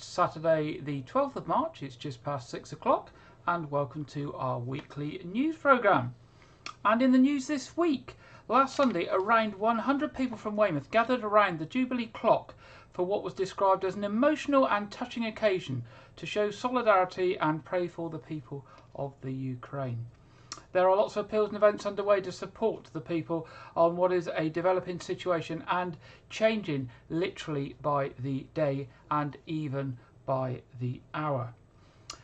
It's Saturday the 12th of March, it's just past 6 o'clock, and welcome to our weekly news programme. And in the news this week, last Sunday around 100 people from Weymouth gathered around the Jubilee clock for what was described as an emotional and touching occasion to show solidarity and pray for the people of the Ukraine. There are lots of appeals and events underway to support the people on what is a developing situation and changing literally by the day and even by the hour.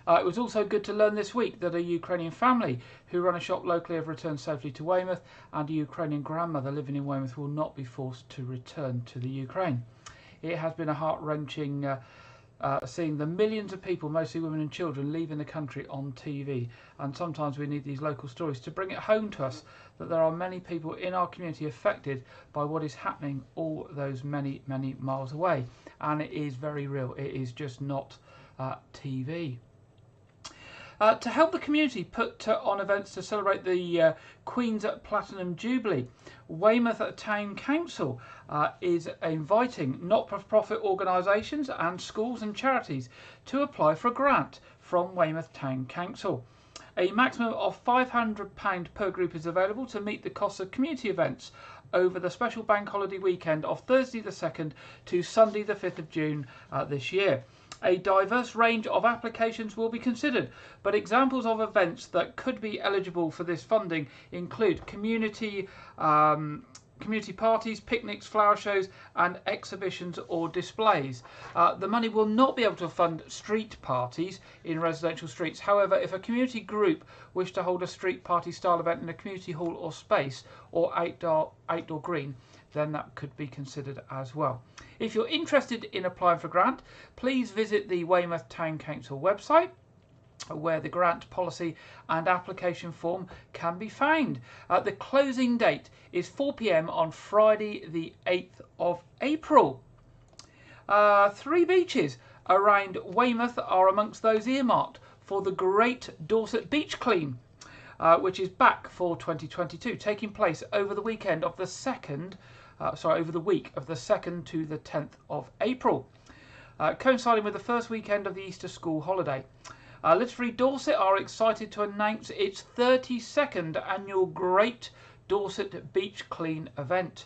It was also good to learn this week that a Ukrainian family who run a shop locally have returned safely to Weymouth, and a Ukrainian grandmother living in Weymouth will not be forced to return to the Ukraine. It has been a heart-wrenching seeing the millions of people, mostly women and children, leaving the country on TV. And sometimes we need these local stories to bring it home to us that there are many people in our community affected by what is happening all those many, many miles away. And it is very real. It is just not TV. To help the community put on events to celebrate the Queen's Platinum Jubilee, Weymouth Town Council is inviting not-for-profit organisations and schools and charities to apply for a grant from Weymouth Town Council. A maximum of £500 per group is available to meet the costs of community events over the special bank holiday weekend of Thursday the 2nd to Sunday the 5th of June this year. A diverse range of applications will be considered, but examples of events that could be eligible for this funding include community parties, picnics, flower shows and exhibitions or displays. The money will not be able to fund street parties in residential streets. However, if a community group wish to hold a street party style event in a community hall or space or outdoor green, then that could be considered as well. If you're interested in applying for a grant, please visit the Weymouth Town Council website, where the grant policy and application form can be found. The closing date is 4 p.m. on Friday the 8th of April. 3 beaches around Weymouth are amongst those earmarked for the Great Dorset Beach Clean, which is back for 2022, taking place over the weekend of the 2nd, over the week of the 2nd to the 10th of April, coinciding with the first weekend of the Easter school holiday. Literary Dorset are excited to announce its 32nd annual Great Dorset Beach Clean event.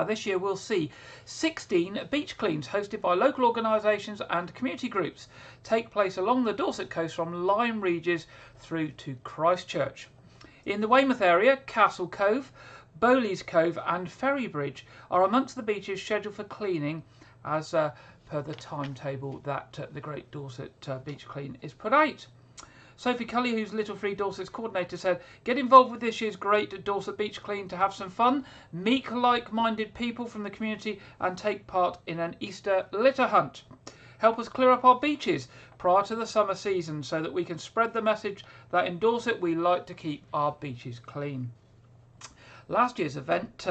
This year we'll see 16 beach cleans hosted by local organisations and community groups take place along the Dorset coast from Lyme Regis through to Christchurch. In the Weymouth area, Castle Cove, Bowleys Cove and Ferry Bridge are amongst the beaches scheduled for cleaning as per the timetable that the Great Dorset Beach Clean is put out. Sophie Cully, who's Little Free Dorset's coordinator, said, "Get involved with this year's Great Dorset Beach Clean to have some fun, meet like-minded people from the community and take part in an Easter litter hunt. Help us clear up our beaches prior to the summer season so that we can spread the message that in Dorset we like to keep our beaches clean." Last year's event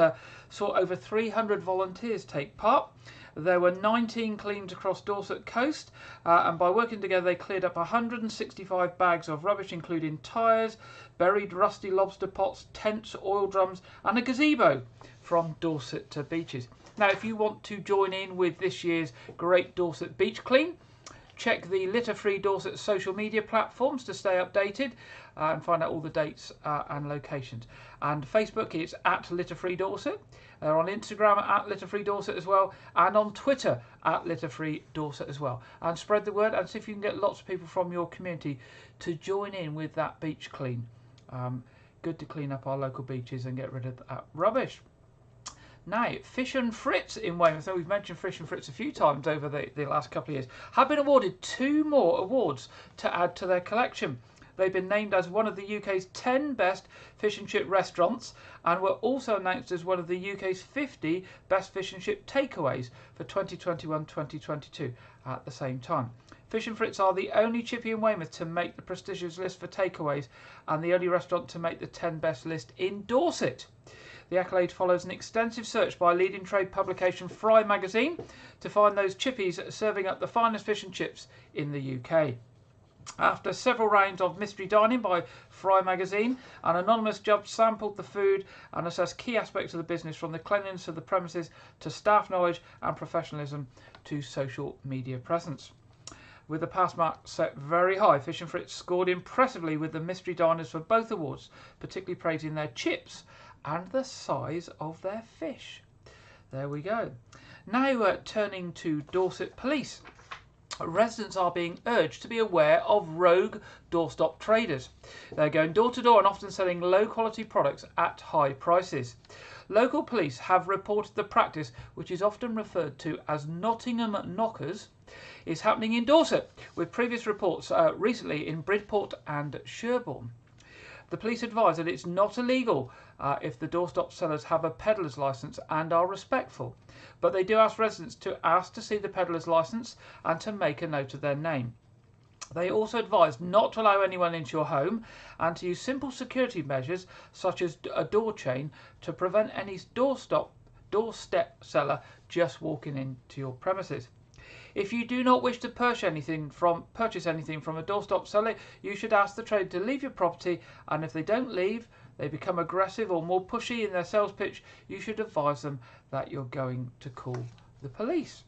saw over 300 volunteers take part. There were 19 cleans across Dorset coast, and by working together they cleared up 165 bags of rubbish, including tyres, buried rusty lobster pots, tents, oil drums and a gazebo from Dorset beaches. Now, if you want to join in with this year's Great Dorset Beach Clean, check the Litter Free Dorset social media platforms to stay updated and find out all the dates and locations. And Facebook is at Litter Free Dorset. They're on Instagram at Litter Free Dorset as well, and on Twitter at Litter Free Dorset as well. And spread the word and see if you can get lots of people from your community to join in with that beach clean. Good to clean up our local beaches and get rid of that rubbish. Now, Fish and Fritz in Weymouth, we've mentioned Fish and Fritz a few times over the last couple of years, have been awarded 2 more awards to add to their collection. They've been named as one of the UK's 10 best fish and chip restaurants and were also announced as one of the UK's 50 best fish and chip takeaways for 2021-2022 at the same time. Fish and Fritz are the only chippy in Weymouth to make the prestigious list for takeaways and the only restaurant to make the 10 best list in Dorset. The accolade follows an extensive search by leading trade publication Fry magazine to find those chippies serving up the finest fish and chips in the UK. After several rounds of mystery dining by Fry magazine, an anonymous judge sampled the food and assessed key aspects of the business, from the cleanliness of the premises to staff knowledge and professionalism to social media presence. With the pass mark set very high, Fish and Fritz scored impressively with the mystery diners for both awards, particularly praising their chips and the size of their fish. There we go. Now turning to Dorset Police. Residents are being urged to be aware of rogue doorstop traders. They're going door to door and often selling low quality products at high prices. Local police have reported the practice, which is often referred to as Nottingham knockers, is happening in Dorset, with previous reports recently in Bridport and Sherborne. The police advise that it's not illegal if the doorstop sellers have a peddler's licence and are respectful, but they do ask residents to ask to see the peddler's licence and to make a note of their name. They also advise not to allow anyone into your home and to use simple security measures such as a door chain to prevent any doorstep seller just walking into your premises. If you do not wish to purchase anything from a doorstop seller, you should ask the trader to leave your property, and if they don't leave, they become aggressive or more pushy in their sales pitch, you should advise them that you're going to call the police.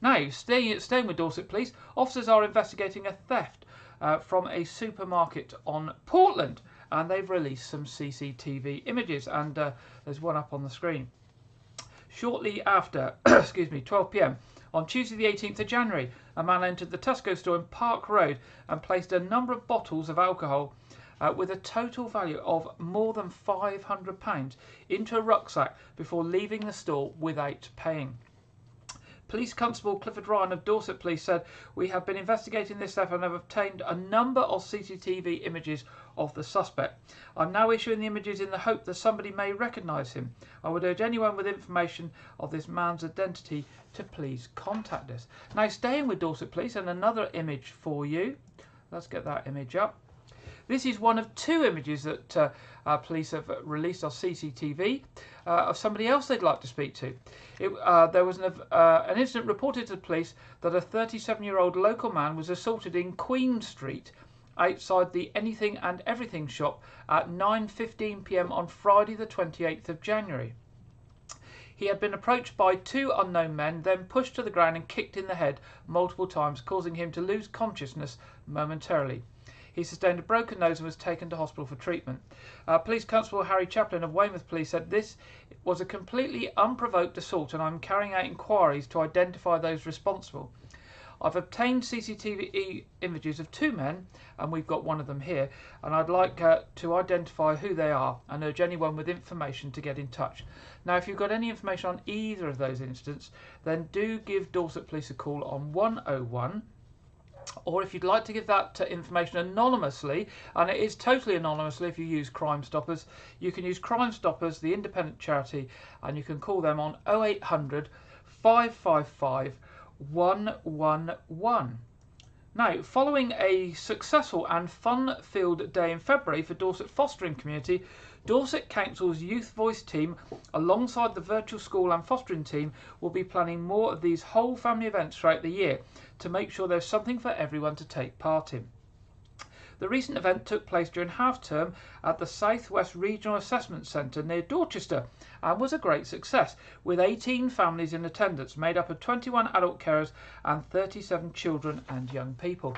Now, staying with Dorset Police, officers are investigating a theft from a supermarket on Portland, and they've released some CCTV images, and there's one up on the screen. Shortly after 12 p.m. on Tuesday the 18th of January, a man entered the Tesco store in Park Road and placed a number of bottles of alcohol with a total value of more than £500 into a rucksack before leaving the store without paying. Police Constable Clifford Ryan of Dorset Police said, "We have been investigating this theft and have obtained a number of CCTV images of the suspect. I'm now issuing the images in the hope that somebody may recognise him. I would urge anyone with information of this man's identity to please contact us." Now, staying with Dorset Police, and another image for you. Let's get that image up. This is one of two images that police have released on CCTV of somebody else they'd like to speak to. There was an incident reported to the police that a 37-year-old local man was assaulted in Queen Street outside the Anything and Everything shop at 9:15 p.m. on Friday the 28th of January. He had been approached by two unknown men, then pushed to the ground and kicked in the head multiple times, causing him to lose consciousness momentarily. He sustained a broken nose and was taken to hospital for treatment. Police Constable Harry Chaplin of Weymouth Police said, "This was a completely unprovoked assault and I'm carrying out inquiries to identify those responsible. I've obtained CCTV images of two men, and we've got one of them here, and I'd like to identify who they are and urge anyone with information to get in touch." Now, if you've got any information on either of those incidents, then do give Dorset Police a call on 101. Or if you'd like to give that information anonymously, and it is totally anonymously if you use Crime Stoppers, you can use Crime Stoppers, the independent charity, and you can call them on 0800 555 111. Now, following a successful and fun-filled day in February for Dorset fostering community, Dorset Council's Youth Voice team, alongside the virtual school and fostering team, will be planning more of these whole family events throughout the year to make sure there's something for everyone to take part in. The recent event took place during half-term at the South West Regional Assessment Centre near Dorchester and was a great success, with 18 families in attendance made up of 21 adult carers and 37 children and young people.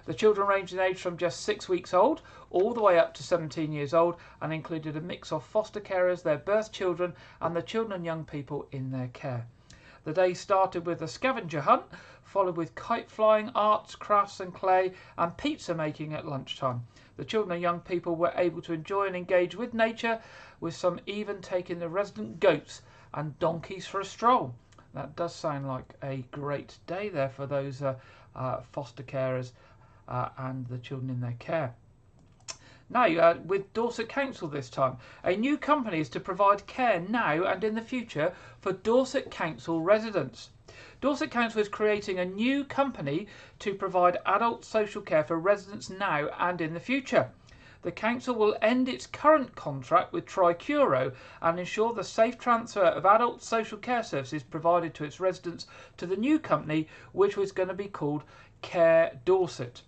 The children ranged in age from just 6 weeks old all the way up to 17 years old and included a mix of foster carers, their birth children and the children and young people in their care. The day started with a scavenger hunt, followed with kite flying, arts, crafts and clay, and pizza making at lunchtime. The children and young people were able to enjoy and engage with nature, with some even taking the resident goats and donkeys for a stroll. That does sound like a great day there for those foster carers and the children in their care. Now, with Dorset Council this time, a new company is to provide care now and in the future for Dorset Council residents. Dorset Council is creating a new company to provide adult social care for residents now and in the future. The council will end its current contract with Tricuro and ensure the safe transfer of adult social care services provided to its residents to the new company, which was going to be called Care Dorset.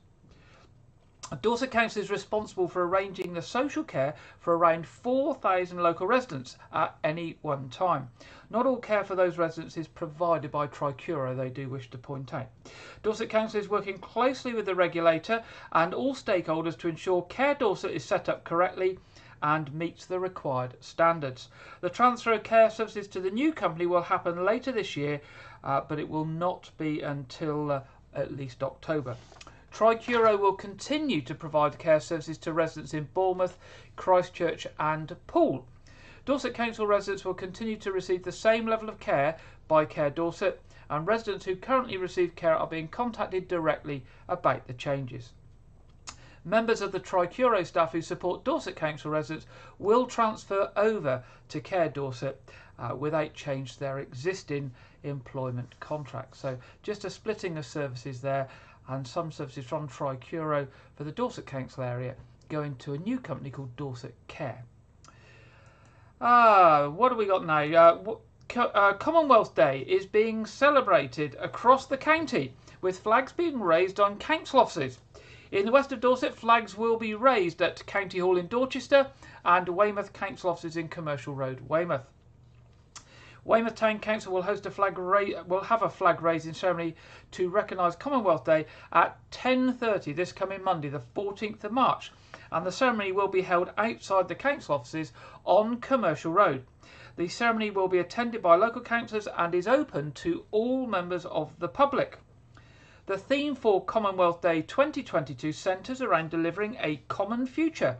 Dorset Council is responsible for arranging the social care for around 4,000 local residents at any one time. Not all care for those residents is provided by Tricuro, they do wish to point out. Dorset Council is working closely with the regulator and all stakeholders to ensure Care Dorset is set up correctly and meets the required standards. The transfer of care services to the new company will happen later this year, but it will not be until at least October. Tricuro will continue to provide care services to residents in Bournemouth, Christchurch and Poole. Dorset Council residents will continue to receive the same level of care by Care Dorset, and residents who currently receive care are being contacted directly about the changes. Members of the Tricuro staff who support Dorset Council residents will transfer over to Care Dorset without change to their existing employment contract. So just a splitting of services there, and some services from Tricuro for the Dorset Council area going to a new company called Dorset Care. What have we got now? Commonwealth Day is being celebrated across the county, with flags being raised on council offices. In the west of Dorset, flags will be raised at County Hall in Dorchester and Weymouth Council offices in Commercial Road, Weymouth. Weymouth Town Council will host a flag raising ceremony to recognise Commonwealth Day at 10:30 this coming Monday, the 14th of March, and the ceremony will be held outside the council offices on Commercial Road. The ceremony will be attended by local councillors and is open to all members of the public. The theme for Commonwealth Day 2022 centres around delivering a common future,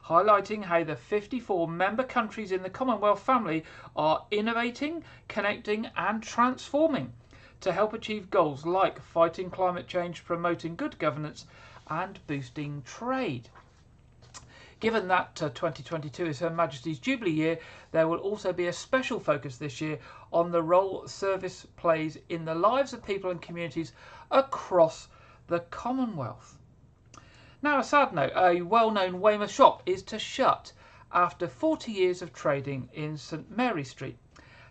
highlighting how the 54 member countries in the Commonwealth family are innovating, connecting and transforming to help achieve goals like fighting climate change, promoting good governance and boosting trade. Given that 2022 is Her Majesty's Jubilee year, there will also be a special focus this year on the role service plays in the lives of people and communities across the Commonwealth. Now, a sad note, a well-known Weymouth shop is to shut after 40 years of trading in St Mary Street.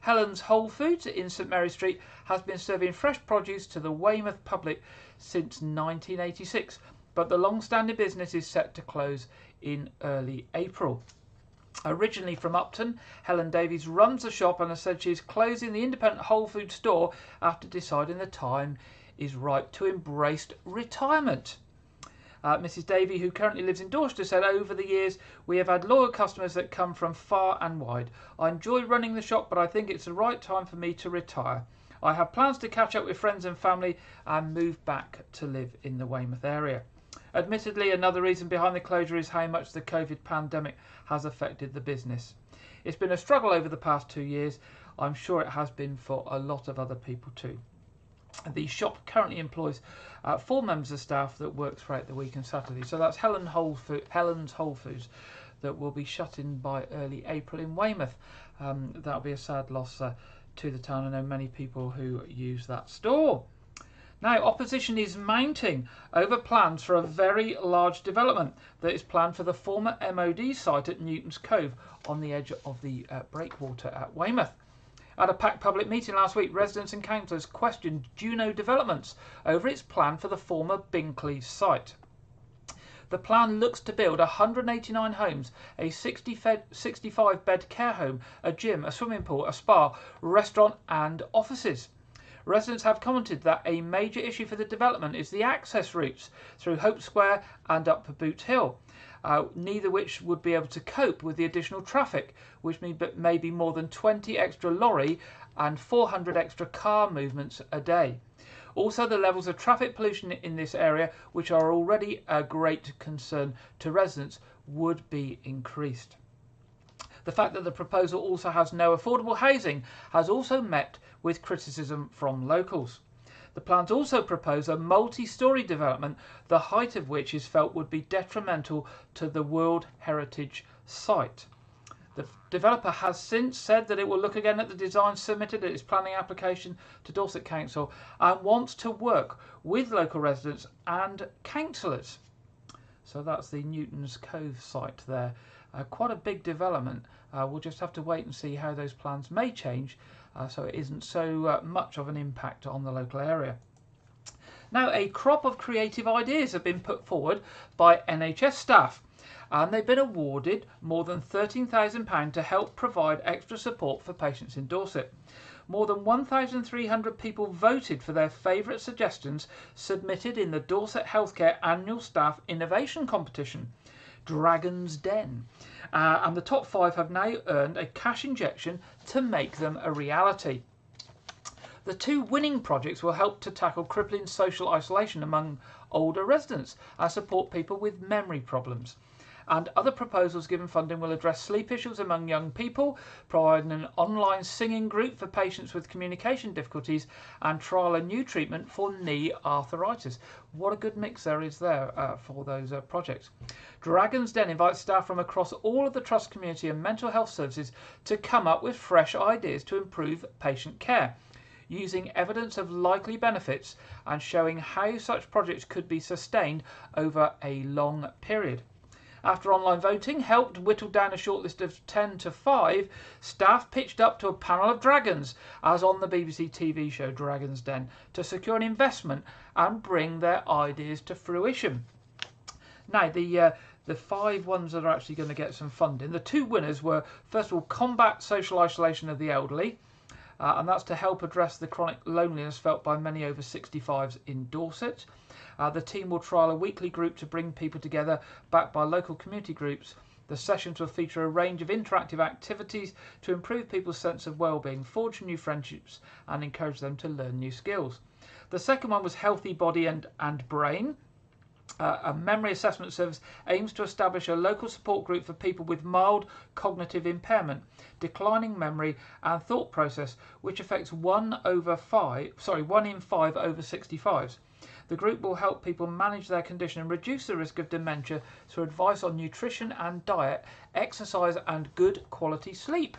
Helen's Whole Foods in St Mary Street has been serving fresh produce to the Weymouth public since 1986, but the long-standing business is set to close in early April. Originally from Upton, Helen Davies runs the shop and has said she is closing the independent Whole Foods store after deciding the time is right to embrace retirement. Mrs Davey, who currently lives in Dorset, said, "Over the years we have had loyal customers that come from far and wide. I enjoy running the shop, but I think it's the right time for me to retire. I have plans to catch up with friends and family and move back to live in the Weymouth area." Admittedly, another reason behind the closure is how much the COVID pandemic has affected the business. It's been a struggle over the past 2 years. I'm sure it has been for a lot of other people too. The shop currently employs 4 members of staff that work throughout the week and Saturday. So that's Helen's Whole Foods that will be shutting by early April in Weymouth. That'll be a sad loss to the town. I know many people who use that store. Now, opposition is mounting over plans for a very large development that is planned for the former MOD site at Newton's Cove on the edge of the breakwater at Weymouth. At a packed public meeting last week, residents and councillors questioned Juno Developments over its plan for the former Binkley site. The plan looks to build 189 homes, a 65-bed care home, a gym, a swimming pool, a spa, restaurant and offices. Residents have commented that a major issue for the development is the access routes through Hope Square and up Boot Hill, neither which would be able to cope with the additional traffic, which may be more than 20 extra lorry and 400 extra car movements a day. Also, the levels of traffic pollution in this area, which are already a great concern to residents, would be increased. The fact that the proposal also has no affordable housing has also met with criticism from locals. The plans also propose a multi-storey development, the height of which is felt would be detrimental to the World Heritage Site. The developer has since said that it will look again at the design submitted at its planning application to Dorset Council and wants to work with local residents and councillors. So that's the Newton's Cove site there. Quite a big development. We'll just have to wait and see how those plans may change so it isn't so much of an impact on the local area. Now, a crop of creative ideas have been put forward by NHS staff, and they've been awarded more than £13,000 to help provide extra support for patients in Dorset. More than 1,300 people voted for their favourite suggestions submitted in the Dorset Healthcare Annual Staff Innovation Competition, Dragon's Den. And the top 5 have now earned a cash injection to make them a reality. The 2 winning projects will help to tackle crippling social isolation among older residents and support people with memory problems. And other proposals given funding will address sleep issues among young people, providing an online singing group for patients with communication difficulties, and trial a new treatment for knee arthritis. What a good mix there is there for those projects. Dragon's Den invites staff from across all of the trust community and mental health services to come up with fresh ideas to improve patient care, using evidence of likely benefits and showing how such projects could be sustained over a long period. After online voting helped whittle down a shortlist of 10 to 5, staff pitched up to a panel of dragons, as on the BBC TV show Dragon's Den, to secure an investment and bring their ideas to fruition. Now, the 5 ones that are actually going to get some funding, the 2 winners were, first of all, combat social isolation of the elderly, and that's to help address the chronic loneliness felt by many over 65s in Dorset. The team will trial a weekly group to bring people together, backed by local community groups. The sessions will feature a range of interactive activities to improve people's sense of well-being, forge new friendships and encourage them to learn new skills. The second one was Healthy Body and Brain. A memory assessment service aims to establish a local support group for people with mild cognitive impairment, declining memory and thought process, which affects 1 in 5 over 65s. The group will help people manage their condition and reduce the risk of dementia through advice on nutrition and diet, exercise and good quality sleep.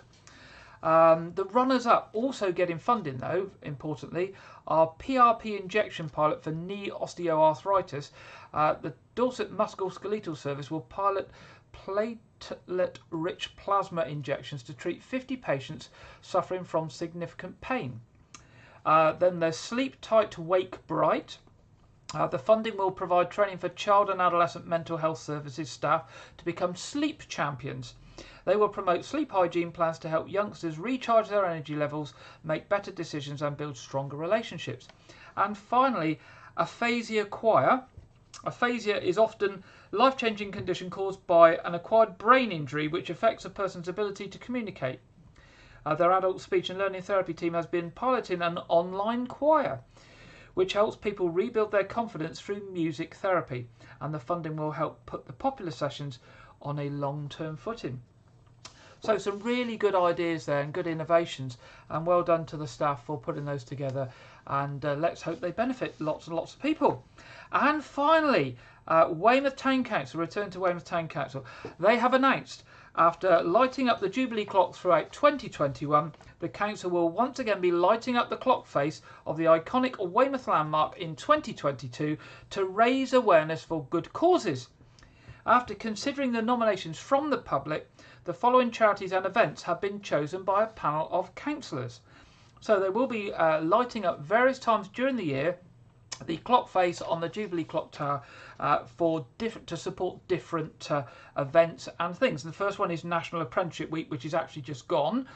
The runners-up also getting funding, though, importantly, are PRP injection pilot for knee osteoarthritis. The Dorset Musculoskeletal Service will pilot platelet-rich plasma injections to treat 50 patients suffering from significant pain. Then there's Sleep Tight, Wake Bright. The funding will provide training for child and adolescent mental health services staff to become sleep champions. They will promote sleep hygiene plans to help youngsters recharge their energy levels, make better decisions and build stronger relationships. And finally, Aphasia Choir. Aphasia is often a life-changing condition caused by an acquired brain injury which affects a person's ability to communicate. Their adult speech and learning therapy team has been piloting an online choir which helps people rebuild their confidence through music therapy, and the funding will help put the popular sessions on a long-term footing. So some really good ideas there and good innovations, and well done to the staff for putting those together, and let's hope they benefit lots and lots of people. And finally, Weymouth Town Council, return to Weymouth Town Council. They have announced, after lighting up the Jubilee clock throughout 2021, the council will once again be lighting up the clock face of the iconic Weymouth landmark in 2022 to raise awareness for good causes. After considering the nominations from the public, the following charities and events have been chosen by a panel of councillors. So they will be lighting up various times during the year the clock face on the Jubilee Clock Tower to support different events and things. The first one is National Apprenticeship Week, which is actually just gone,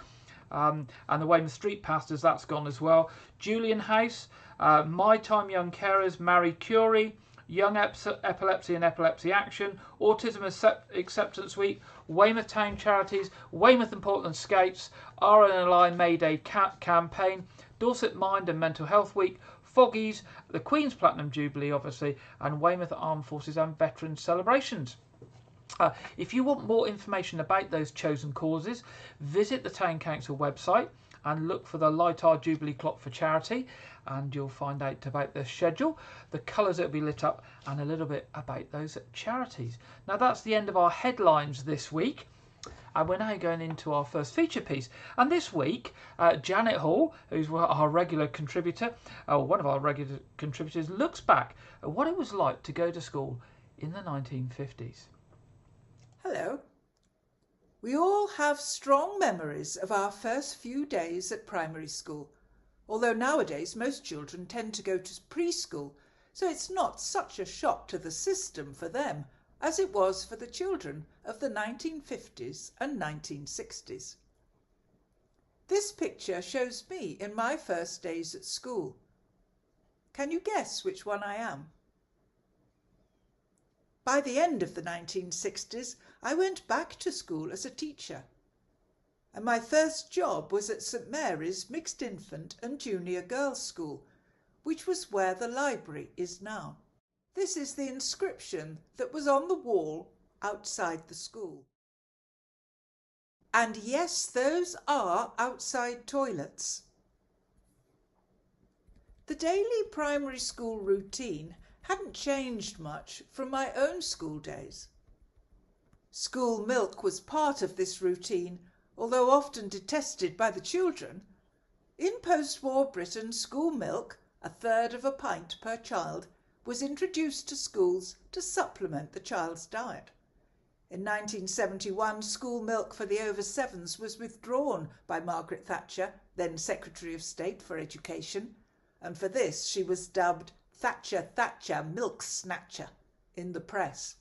and the Weymouth Street Pastors, that's gone as well. Julian House, My Time Young Carers, Marie Curie, Young Epilepsy and Epilepsy Action, Autism Acceptance Week, Weymouth Town Charities, Weymouth and Portland Scouts, RNLI May Day campaign, Dorset Mind and Mental Health Week, Foggies, the Queen's Platinum Jubilee obviously, and Weymouth Armed Forces and Veterans celebrations. If you want more information about those chosen causes, visit the Town Council website and look for the Light Our Jubilee Clock for Charity, and you'll find out about the schedule, the colours that will be lit up, and a little bit about those charities. Now that's the end of our headlines this week, and we're now going into our first feature piece. And this week, Janet Hall, who's our regular contributor, one of our regular contributors, looks back at what it was like to go to school in the 1950s. Hello. We all have strong memories of our first few days at primary school, although nowadays most children tend to go to preschool so it's not such a shock to the system for them as it was for the children of the 1950s and 1960s. This picture shows me in my first days at school. Can you guess which one I am? By the end of the 1960s, I went back to school as a teacher, and my first job was at St Mary's Mixed Infant and Junior Girls' School, which was where the library is now. This is the inscription that was on the wall outside the school. And yes, those are outside toilets. The daily primary school routine hadn't changed much from my own school days. School milk was part of this routine, although often detested by the children. In post-war Britain, school milk, 1/3 of a pint per child, was introduced to schools to supplement the child's diet. In 1971, school milk for the over 7s was withdrawn by Margaret Thatcher, then Secretary of State for Education, and for this she was dubbed Thatcher Milk Snatcher in the press.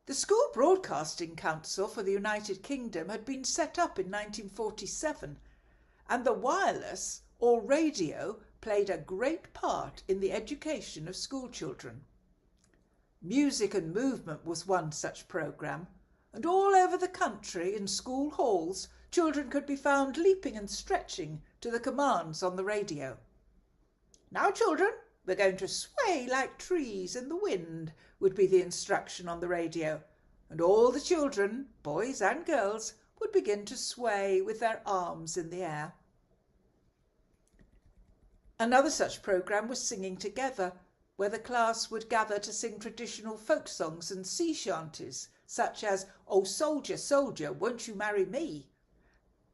The School Broadcasting Council for the United Kingdom had been set up in 1947, and the wireless or radio played a great part in the education of school children. Music and Movement was one such programme, and all over the country in school halls children could be found leaping and stretching to the commands on the radio. "Now children, we're going to sway like trees in the wind," would be the instruction on the radio, and all the children, boys and girls, would begin to sway with their arms in the air. Another such programme was Singing Together, where the class would gather to sing traditional folk songs and sea shanties, such as "Oh Soldier, Soldier, Won't You Marry Me?"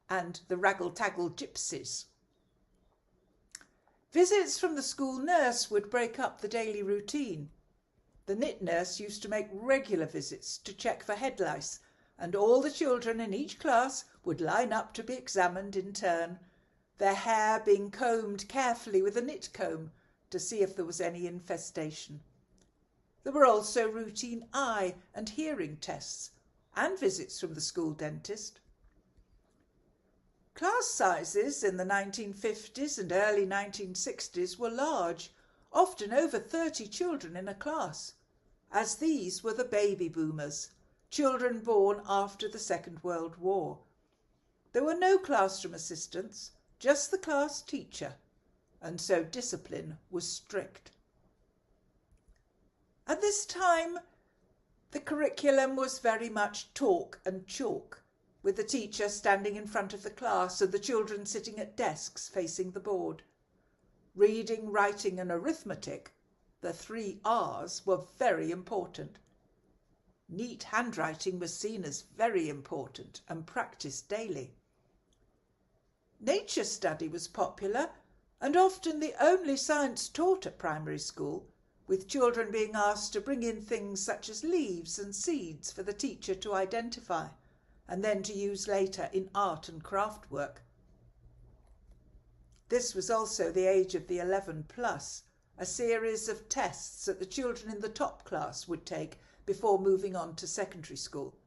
and the Raggle-Taggle Gypsies. Visits from the school nurse would break up the daily routine. The knit nurse used to make regular visits to check for head lice, and all the children in each class would line up to be examined in turn, their hair being combed carefully with a knit comb to see if there was any infestation. There were also routine eye and hearing tests and visits from the school dentist. Class sizes in the 1950s and early 1960s were large, often over 30 children in a class, as these were the baby boomers, children born after the Second World War. There were no classroom assistants, just the class teacher, and so discipline was strict. At this time, the curriculum was very much talk and chalk, with the teacher standing in front of the class and the children sitting at desks facing the board. Reading, writing and arithmetic, the 3 R's, were very important. Neat handwriting was seen as very important and practiced daily. Nature study was popular and often the only science taught at primary school, with children being asked to bring in things such as leaves and seeds for the teacher to identify and then to use later in art and craft work. This was also the age of the 11+, a series of tests that the children in the top class would take before moving on to secondary school.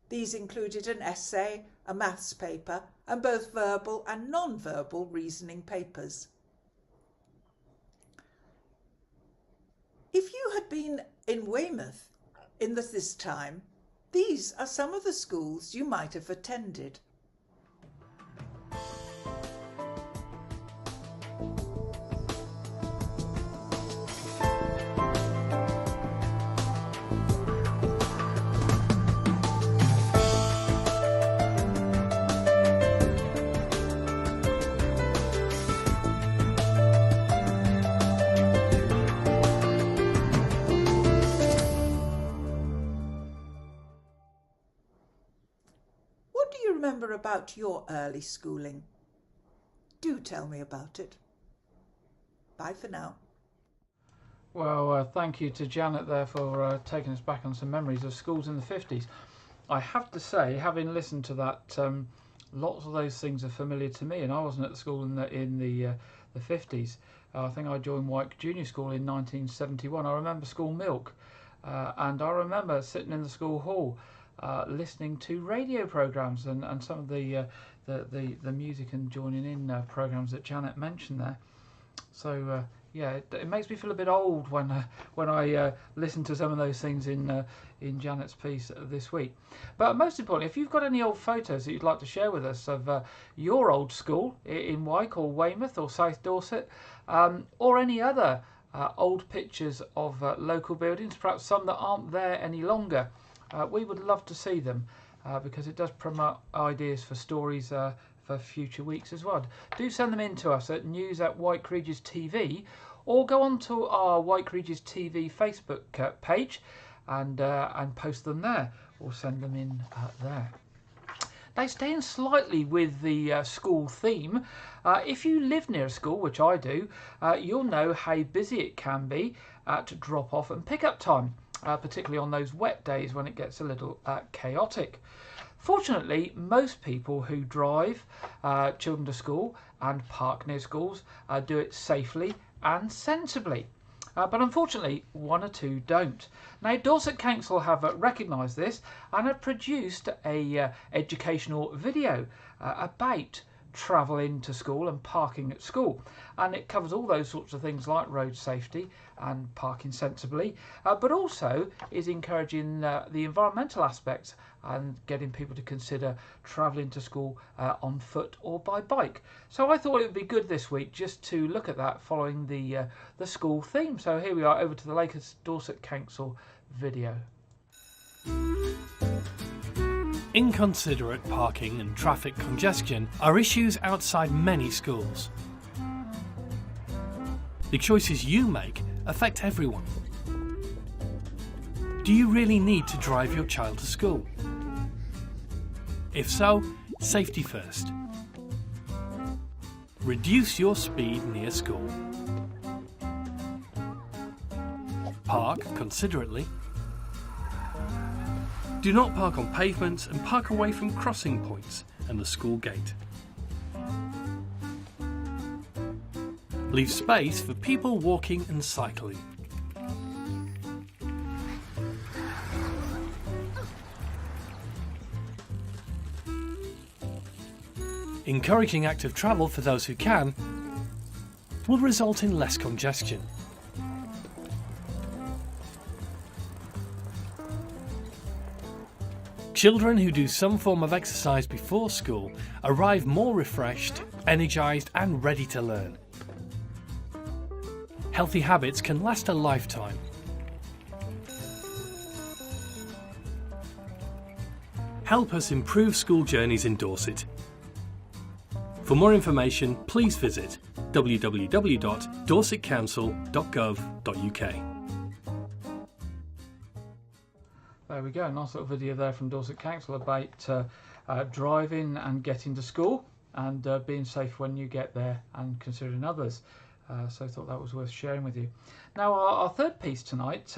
These included an essay, a maths paper, and both verbal and non-verbal reasoning papers. If you had been in Weymouth in this time, these are some of the schools you might have attended. Remember about your early schooling? Do tell me about it. Bye for now. Well, thank you to Janet there for taking us back on some memories of schools in the 50s. I have to say, having listened to that, lots of those things are familiar to me, and I wasn't at the school in the 50s. I think I joined Wyke Junior School in 1971. I remember school milk, and I remember sitting in the school hall listening to radio programmes and some of the music and joining in programmes that Janet mentioned there. So yeah, it makes me feel a bit old when I listen to some of those things in Janet's piece this week. But most importantly, if you've got any old photos that you'd like to share with us of your old school in Wyke or Weymouth or South Dorset, or any other old pictures of local buildings, perhaps some that aren't there any longer, we would love to see them, because it does promote ideas for stories for future weeks as well. Do send them in to us at news@Wyke Regis TV, or go on to our Wyke Regis TV Facebook page and post them there, or send them in there. Now, staying slightly with the school theme, if you live near a school, which I do, you'll know how busy it can be at drop-off and pick-up time, particularly on those wet days when it gets a little chaotic. Fortunately, most people who drive children to school and park near schools do it safely and sensibly. But unfortunately, one or two don't. Now, Dorset Council have recognised this and have produced a educational video about travelling to school and parking at school, and it covers all those sorts of things like road safety and parking sensibly, but also is encouraging the environmental aspects and getting people to consider travelling to school on foot or by bike. So I thought it would be good this week just to look at that following the school theme. So here we are, over to the latest Dorset Council video. Inconsiderate parking and traffic congestion are issues outside many schools. The choices you make affect everyone. Do you really need to drive your child to school? If so, safety first. Reduce your speed near school. Park considerately. Do not park on pavements and park away from crossing points and the school gate. Leave space for people walking and cycling. Encouraging active travel for those who can will result in less congestion. Children who do some form of exercise before school arrive more refreshed, energised and ready to learn. Healthy habits can last a lifetime. Help us improve school journeys in Dorset. For more information, please visit www.dorsetcouncil.gov.uk. There we go, nice little video there from Dorset Council about driving and getting to school and being safe when you get there and considering others. So I thought that was worth sharing with you. Now, our third piece tonight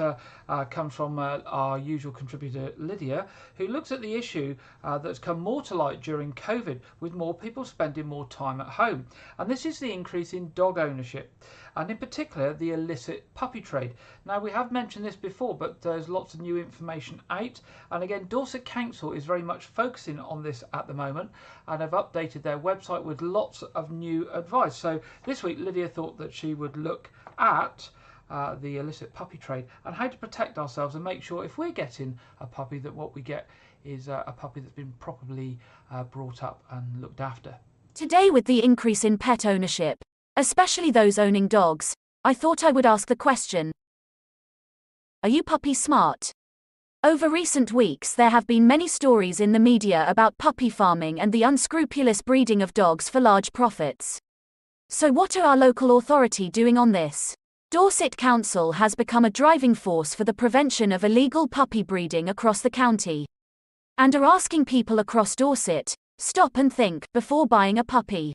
comes from our usual contributor Lydia, who looks at the issue that's come more to light during COVID, with more people spending more time at home. And this is the increase in dog ownership, and in particular the illicit puppy trade. Now, we have mentioned this before, but there's lots of new information out, and again Dorset Council is very much focusing on this at the moment and have updated their website with lots of new advice. So this week Lydia thought that she would look at the illicit puppy trade and how to protect ourselves and make sure if we're getting a puppy that what we get is a puppy that's been properly brought up and looked after. Today, with the increase in pet ownership, especially those owning dogs, I thought I would ask the question: are you puppy smart? Over recent weeks there have been many stories in the media about puppy farming and the unscrupulous breeding of dogs for large profits. So what are our local authority doing on this? Dorset Council has become a driving force for the prevention of illegal puppy breeding across the county, and are asking people across Dorset, stop and think before buying a puppy.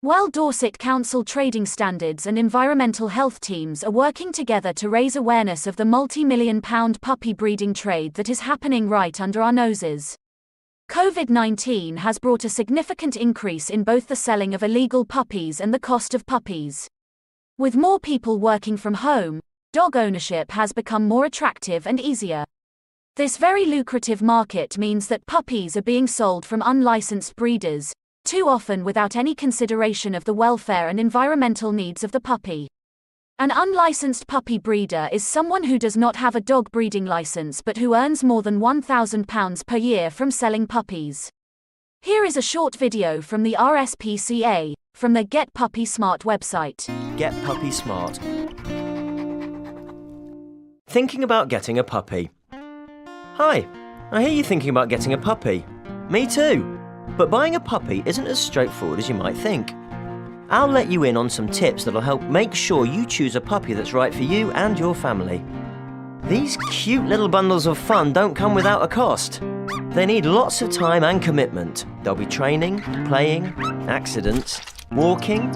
While Dorset Council trading standards and environmental health teams are working together to raise awareness of the multi-million-pound puppy breeding trade that is happening right under our noses. COVID-19 has brought a significant increase in both the selling of illegal puppies and the cost of puppies. With more people working from home, dog ownership has become more attractive and easier. This very lucrative market means that puppies are being sold from unlicensed breeders, too often without any consideration of the welfare and environmental needs of the puppy. An unlicensed puppy breeder is someone who does not have a dog breeding license but who earns more than £1,000 per year from selling puppies. Here is a short video from the RSPCA, from the Get Puppy Smart website. Get Puppy Smart. Thinking about getting a puppy. Hi, I hear you thinking about getting a puppy. Me too. But buying a puppy isn't as straightforward as you might think. I'll let you in on some tips that'll help make sure you choose a puppy that's right for you and your family. These cute little bundles of fun don't come without a cost. They need lots of time and commitment. There'll be training, playing, accidents, walking,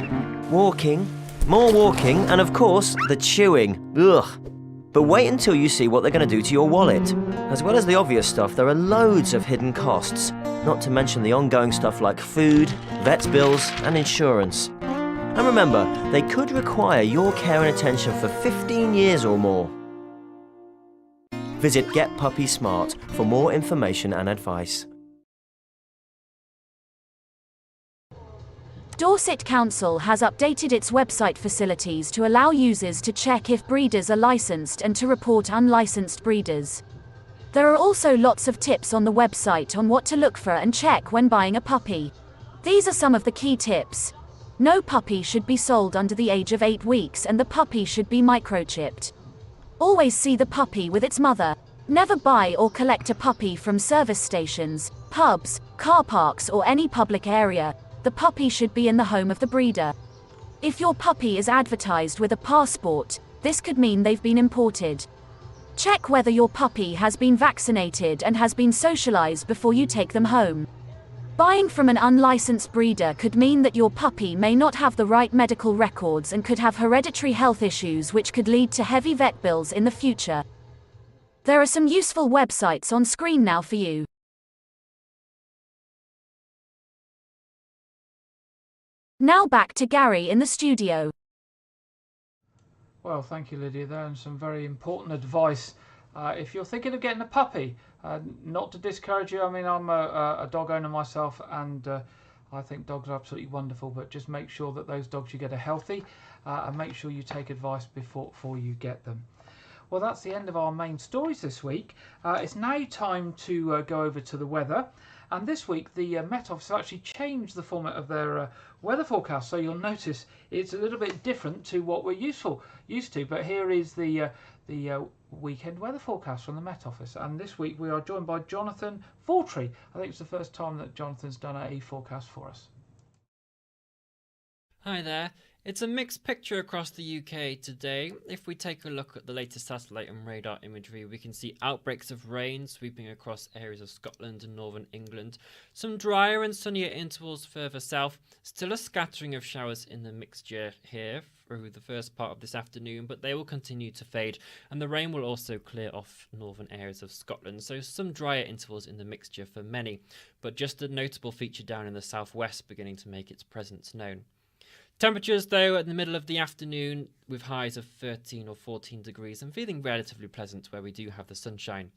more walking, and of course, the chewing. Ugh. But wait until you see what they're going to do to your wallet. As well as the obvious stuff, there are loads of hidden costs, not to mention the ongoing stuff like food, vet's bills, and insurance. And remember, they could require your care and attention for 15 years or more. Visit Get Puppy Smart for more information and advice. Dorset Council has updated its website facilities to allow users to check if breeders are licensed and to report unlicensed breeders. There are also lots of tips on the website on what to look for and check when buying a puppy. These are some of the key tips. No puppy should be sold under the age of 8 weeks and the puppy should be microchipped. Always see the puppy with its mother. Never buy or collect a puppy from service stations, pubs, car parks or any public area. The puppy should be in the home of the breeder. If your puppy is advertised with a passport, this could mean they've been imported. Check whether your puppy has been vaccinated and has been socialized before you take them home. Buying from an unlicensed breeder could mean that your puppy may not have the right medical records and could have hereditary health issues which could lead to heavy vet bills in the future. There are some useful websites on screen now for you. Now back to Gary in the studio. Well, thank you, Lydia, there, and some very important advice. If you're thinking of getting a puppy, not to discourage you. I mean, I'm a dog owner myself, and I think dogs are absolutely wonderful, but just make sure that those dogs you get are healthy, and make sure you take advice before you get them. Well, that's the end of our main stories this week. It's now time to go over to the weather. And this week, the Met Office have actually changed the format of their weather forecast. So you'll notice it's a little bit different to what we're used to. But here is the weekend weather forecast from the Met Office. And this week we are joined by Jonathan Fortree. I think it's the first time that Jonathan's done a forecast for us. Hi there. It's a mixed picture across the UK today. If we take a look at the latest satellite and radar imagery, we can see outbreaks of rain sweeping across areas of Scotland and northern England. Some drier and sunnier intervals further south. Still a scattering of showers in the mixture here through the first part of this afternoon, but they will continue to fade, and the rain will also clear off northern areas of Scotland. So some drier intervals in the mixture for many, but just a notable feature down in the southwest beginning to make its presence known. Temperatures, though, at the middle of the afternoon with highs of 13 or 14 degrees and feeling relatively pleasant where we do have the sunshine.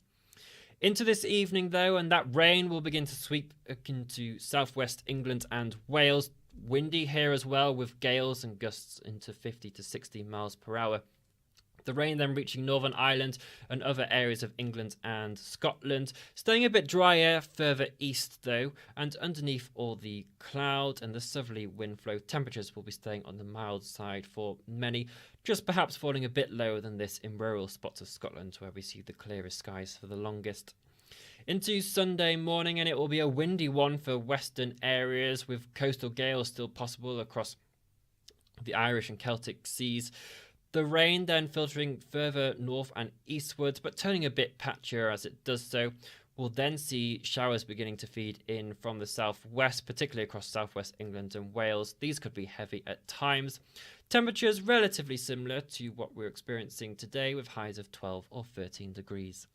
Into this evening, though, and that rain will begin to sweep into southwest England and Wales. Windy here as well, with gales and gusts into 50 to 60 miles per hour. The rain then reaching Northern Ireland and other areas of England and Scotland. Staying a bit drier further east though, and underneath all the cloud and the southerly wind flow, temperatures will be staying on the mild side for many, just perhaps falling a bit lower than this in rural spots of Scotland where we see the clearest skies for the longest. Into Sunday morning, and it will be a windy one for western areas with coastal gales still possible across the Irish and Celtic seas. The rain then filtering further north and eastwards, but turning a bit patchier as it does so. We'll then see showers beginning to feed in from the southwest, particularly across southwest England and Wales. These could be heavy at times. Temperatures relatively similar to what we're experiencing today, with highs of 12 or 13 degrees.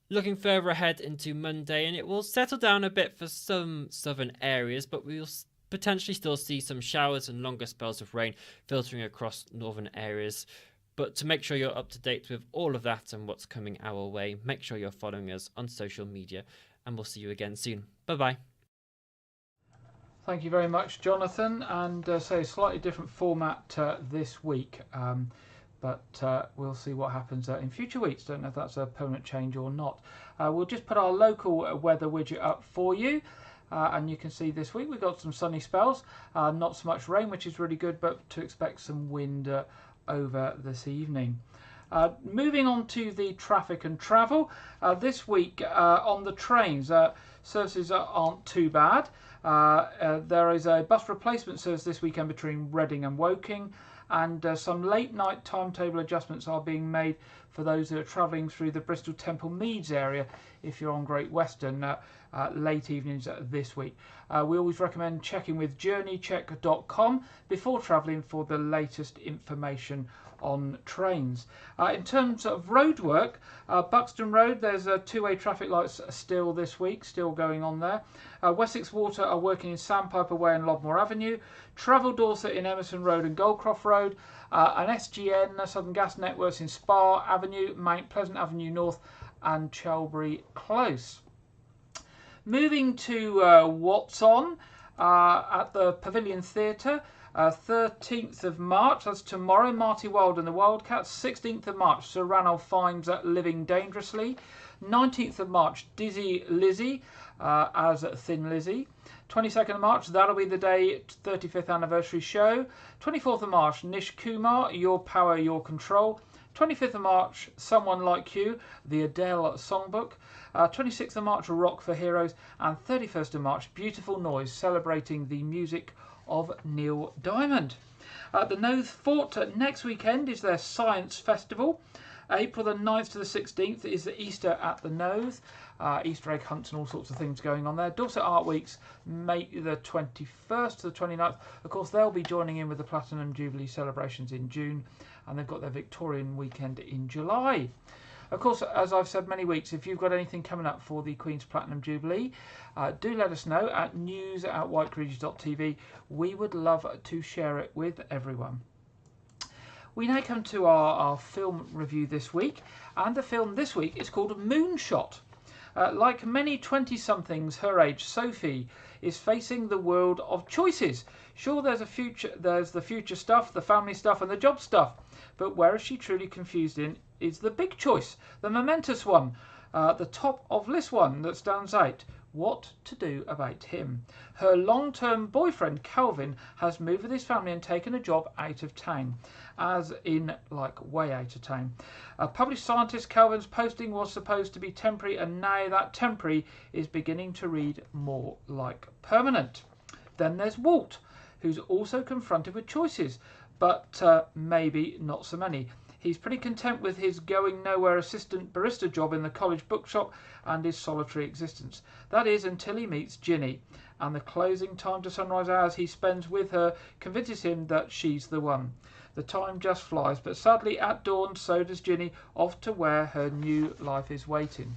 Looking further ahead into Monday, and it will settle down a bit for some southern areas, but we'll potentially still see some showers and longer spells of rain filtering across northern areas. But to make sure you're up to date with all of that and what's coming our way, make sure you're following us on social media, and we'll see you again soon. Bye-bye. Thank you very much, Jonathan. And slightly different format this week, but we'll see what happens in future weeks. Don't know if that's a permanent change or not. We'll just put our local weather widget up for you. And you can see this week we've got some sunny spells, not so much rain, which is really good, but to expect some wind over this evening. Moving on to the traffic and travel. This week on the trains, services aren't too bad. There is a bus replacement service this weekend between Reading and Woking, and some late night timetable adjustments are being made for those who are travelling through the Bristol Temple Meads area if you're on Great Western late evenings this week. We always recommend checking with journeycheck.com before travelling for the latest information on trains. In terms of roadwork, Buxton Road, there's two-way traffic lights still this week, still going on there. Wessex Water are working in Sandpiper Way and Lobmore Avenue. Travel Dorset in Emerson Road and Goldcroft Road. And SGN, Southern Gas Networks in Spa Avenue, Mount Pleasant Avenue North and Chelbury Close. Moving to what's on at the Pavilion Theatre. 13th of March, that's tomorrow, Marty Wilde and the Wildcats. 16th of March, Sir Ranulph Fiennes Living Dangerously. 19th of March, Dizzy Lizzy as Thin Lizzy. 22nd of March, that'll be the day, 35th anniversary show. 24th of March, Nish Kumar, Your Power, Your Control. 25th of March, Someone Like You, the Adele Songbook. 26th of March, Rock for Heroes. And 31st of March, Beautiful Noise, celebrating the music of Neil Diamond. The Knowth Fort next weekend is their Science Festival. April the 9th to the 16th is the Easter at the Knowth. Easter egg hunts and all sorts of things going on there. Dorset Art Weeks, May the 21st to the 29th. Of course, they'll be joining in with the Platinum Jubilee celebrations in June, and they've got their Victorian weekend in July. Of course, as I've said many weeks, if you've got anything coming up for the Queen's Platinum Jubilee, do let us know at news@whitecreases.tv. We would love to share it with everyone. We now come to our film review this week, and the film this week is called Moonshot. Like many 20-somethings her age, Sophie is facing the world of choices. Sure, there's the future stuff, the family stuff, and the job stuff. But where is she truly confused in is the big choice, the momentous one, the top of list one that stands out. What to do about him? Her long-term boyfriend, Calvin, has moved with his family and taken a job out of town, as in, like, way out of town. A published scientist, Calvin's posting was supposed to be temporary, and now that temporary is beginning to read more like permanent. Then there's Walt, who's also confronted with choices, but maybe not so many. He's pretty content with his going-nowhere assistant barista job in the college bookshop and his solitary existence. That is, until he meets Ginny, and the closing time to sunrise hours he spends with her convinces him that she's the one. The time just flies, but sadly at dawn so does Ginny, off to where her new life is waiting.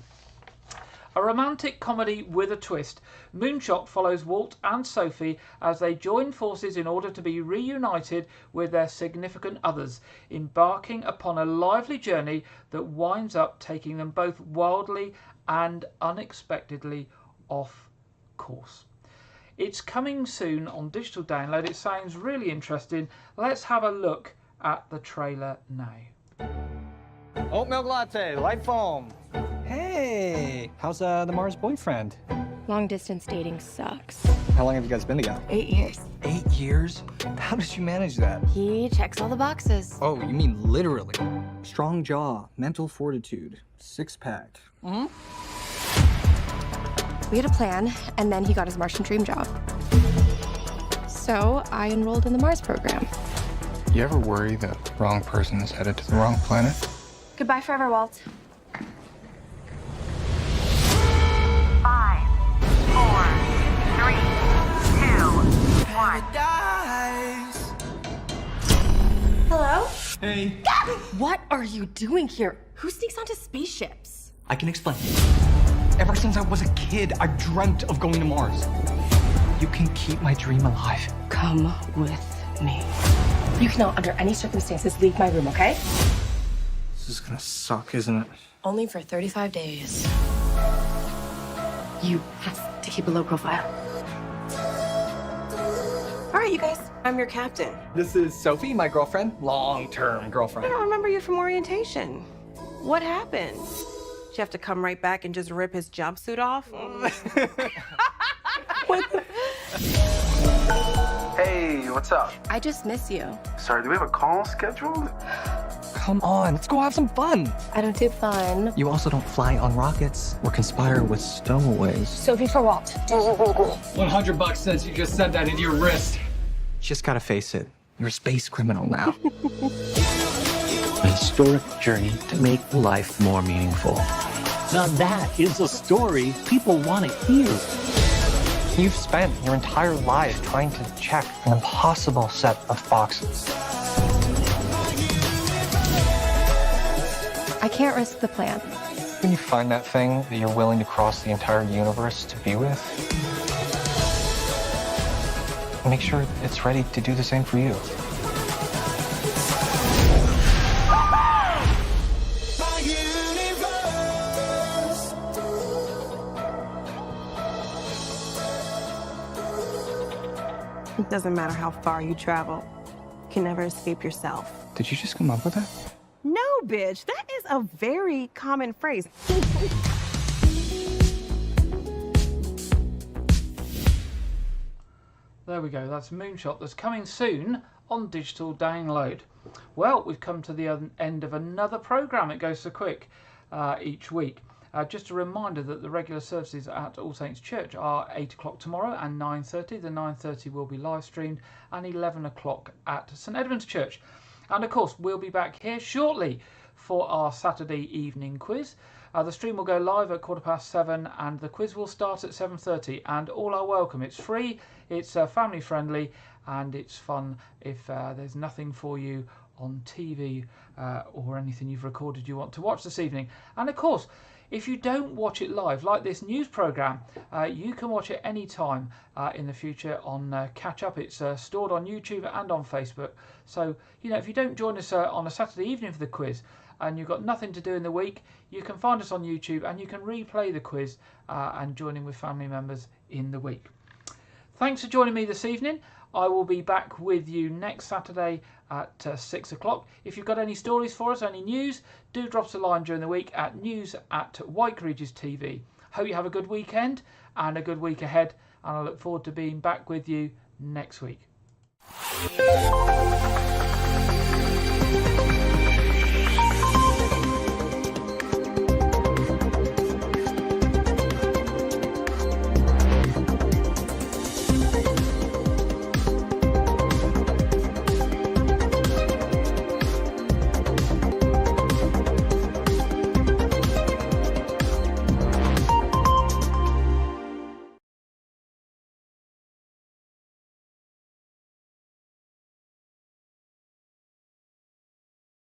A romantic comedy with a twist, Moonshot follows Walt and Sophie as they join forces in order to be reunited with their significant others, embarking upon a lively journey that winds up taking them both wildly and unexpectedly off course. It's coming soon on digital download. It sounds really interesting. Let's have a look at the trailer now. Oat milk latte, light foam. Hey, how's the Mars boyfriend? Long distance dating sucks. How long have you guys been together? 8 years. 8 years? How did you manage that? He checks all the boxes. Oh, you mean literally. Strong jaw, mental fortitude, six-pack. We had a plan, and then he got his Martian dream job. So I enrolled in the Mars program. You ever worry the wrong person is headed to the wrong planet? Goodbye forever, Walt. 5, 4, 3, 2, 1. Hello? Hey. What are you doing here? Who sneaks onto spaceships? I can explain. Ever since I was a kid, I've dreamt of going to Mars. You can keep my dream alive. Come with me. You cannot, under any circumstances, leave my room, okay? This is gonna suck, isn't it? Only for 35 days. You have to keep a low profile. All right, you guys. I'm your captain. This is Sophie, my girlfriend. Long-term I girlfriend. don't remember you from orientation. What happened? Did you have to come right back and just rip his jumpsuit off? Hey, what's up? I just miss you. Sorry, do we have a call scheduled? Come on, let's go have some fun. I don't do fun. You also don't fly on rockets or conspire with stowaways. Sophie for what? $100 says you just sent that into your wrist. Just gotta face it, you're a space criminal now. A historic journey to make life more meaningful. Now that is a story people want to hear. You've spent your entire life trying to check an impossible set of boxes. I can't risk the plan. When you find that thing that you're willing to cross the entire universe to be with, make sure it's ready to do the same for you. It doesn't matter how far you travel. You can never escape yourself. Did you just come up with that? No, bitch. That is a very common phrase. There we go, that's Moonshot. That's coming soon on digital download. Well, we've come to the end of another programme. It goes so quick each week. Just a reminder that the regular services at All Saints Church are 8 o'clock tomorrow and 9:30. The 9:30 will be live streamed, and 11 o'clock at St Edmund's Church. And of course, we'll be back here shortly for our Saturday evening quiz. The stream will go live at 7:15 and the quiz will start at 7:30, and all are welcome. It's free, it's family friendly, and it's fun if there's nothing for you on TV or anything you've recorded you want to watch this evening. And of course, if you don't watch it live, like this news programme, you can watch it anytime in the future on Catch Up. It's stored on YouTube and on Facebook. So, you know, if you don't join us on a Saturday evening for the quiz and you've got nothing to do in the week, you can find us on YouTube and you can replay the quiz and join in with family members in the week. Thanks for joining me this evening. I will be back with you next Saturday at 6 o'clock. If you've got any stories for us, any news, do drop us a line during the week at news@White TV. Hope you have a good weekend and a good week ahead, and I look forward to being back with you next week.